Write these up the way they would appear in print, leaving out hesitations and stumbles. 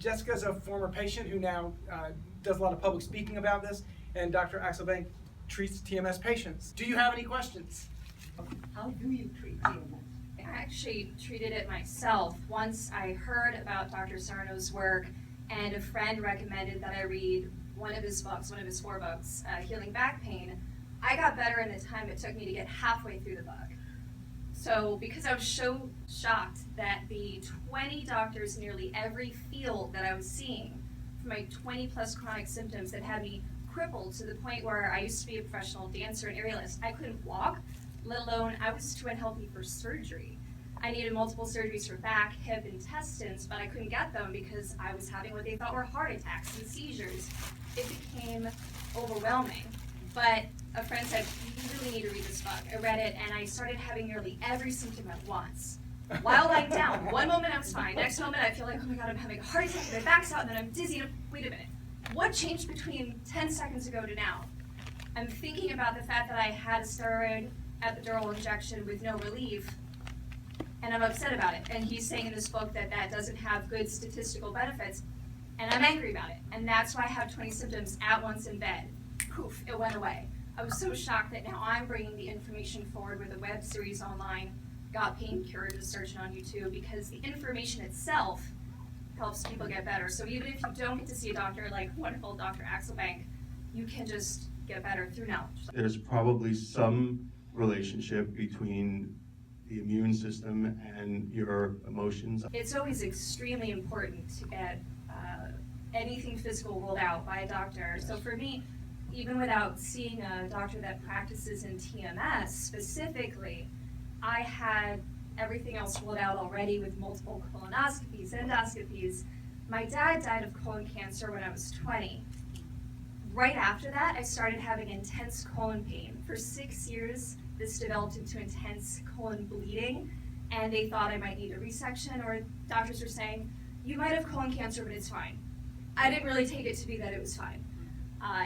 Jessica's a former patient who now does a lot of public speaking about this, and Dr. Axelbank treats TMS patients. Do you have any questions? How do you treat TMS? I actually treated it myself. Once I heard about Dr. Sarno's work, and a friend recommended that I read one of his books, one of his 4 books, Healing Back Pain. I got better in the time it took me to get halfway through the book. So because I was so shocked that the 20 doctors in nearly every field that I was seeing for my 20 plus chronic symptoms that had me crippled to the point where I used to be a professional dancer and aerialist, I couldn't walk, let alone I was too unhealthy for surgery. I needed multiple surgeries for back, hip, intestines, but I couldn't get them because I was having what they thought were heart attacks and seizures. It became overwhelming. But a friend said, you really need to read this book. I read it and I started having nearly every symptom at once. While lying down, one moment I was fine, next moment I feel like, oh my God, I'm having a heart attack, and my back's out, and then I'm dizzy. Wait a minute, what changed between 10 seconds ago to now? I'm thinking about the fact that I had a steroid epidural injection with no relief, and I'm upset about it. And he's saying in this book that that doesn't have good statistical benefits, and I'm angry about it. And that's why I have 20 symptoms at once in bed. Poof, it went away. I was so shocked that now I'm bringing the information forward with a web series online, GotPainCure, just search it on YouTube, because the information itself helps people get better. So even if you don't get to see a doctor like wonderful Dr. Axelbank, you can just get better through knowledge. There's probably some relationship between the immune system and your emotions. It's always extremely important to get anything physical ruled out by a doctor. So for me, even without seeing a doctor that practices in TMS specifically, I had everything else ruled out already with multiple colonoscopies, endoscopies. My dad died of colon cancer when I was 20. Right after that, I started having intense colon pain. For 6 years, this developed into intense colon bleeding, and they thought I might need a resection, or doctors were saying, you might have colon cancer, but it's fine. I didn't really take it to be that it was fine.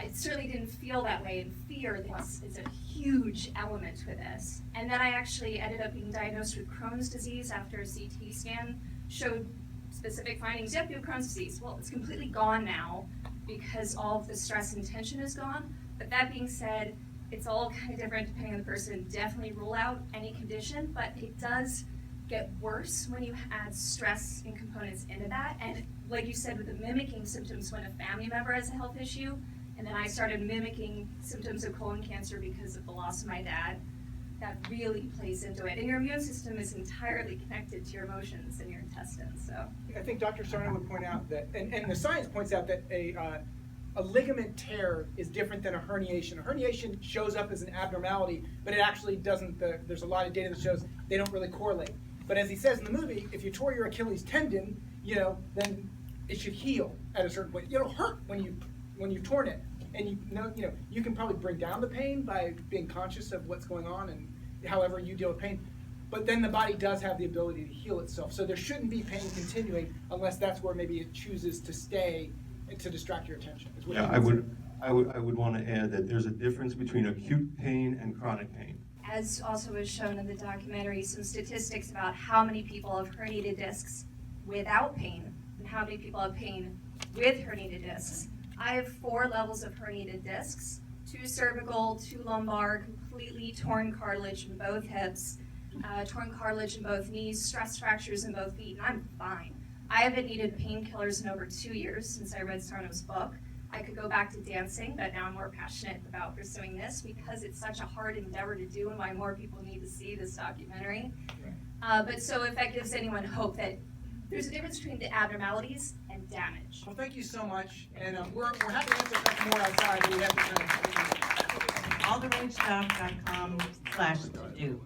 It certainly didn't feel that way, and fear is a huge element with this. And then I actually ended up being diagnosed with Crohn's disease after a CT scan showed specific findings. Yep, you have Crohn's disease. Well, it's completely gone now because all of the stress and tension is gone. But that being said, it's all kind of different depending on the person. Definitely rule out any condition, but it does get worse when you add stress and components into that. And like you said, with the mimicking symptoms when a family member has a health issue, and then I started mimicking symptoms of colon cancer because of the loss of my dad, that really plays into it. And your immune system is entirely connected to your emotions and your intestines. So I think Dr. Sarno would point out that, and the science points out that a ligament tear is different than a herniation. A herniation shows up as an abnormality, but it actually doesn't. There's a lot of data that shows they don't really correlate. But as he says in the movie, if you tore your Achilles tendon, then it should heal at a certain point. It'll hurt when you've torn it, and you can probably bring down the pain by being conscious of what's going on and however you deal with pain. But then the body does have the ability to heal itself. So there shouldn't be pain continuing unless that's where maybe it chooses to stay and to distract your attention. Yeah, I would want to add that there's a difference between acute pain and chronic pain. as also was shown in the documentary, some statistics about how many people have herniated discs without pain and how many people have pain with herniated discs. I have 4 levels of herniated discs, 2 cervical, 2 lumbar, completely torn cartilage in both hips, torn cartilage in both knees, stress fractures in both feet, and I'm fine. I haven't needed painkillers in over 2 years since I read Sarno's book. I could go back to dancing, but now I'm more passionate about pursuing this because it's such a hard endeavor to do and why more people need to see this documentary. But so if that gives anyone hope that there's a difference between the abnormalities and damage. Well, thank you so much, and we're happy to answer stuff more outside. We have to kind of alltheragestuff.com/to-do.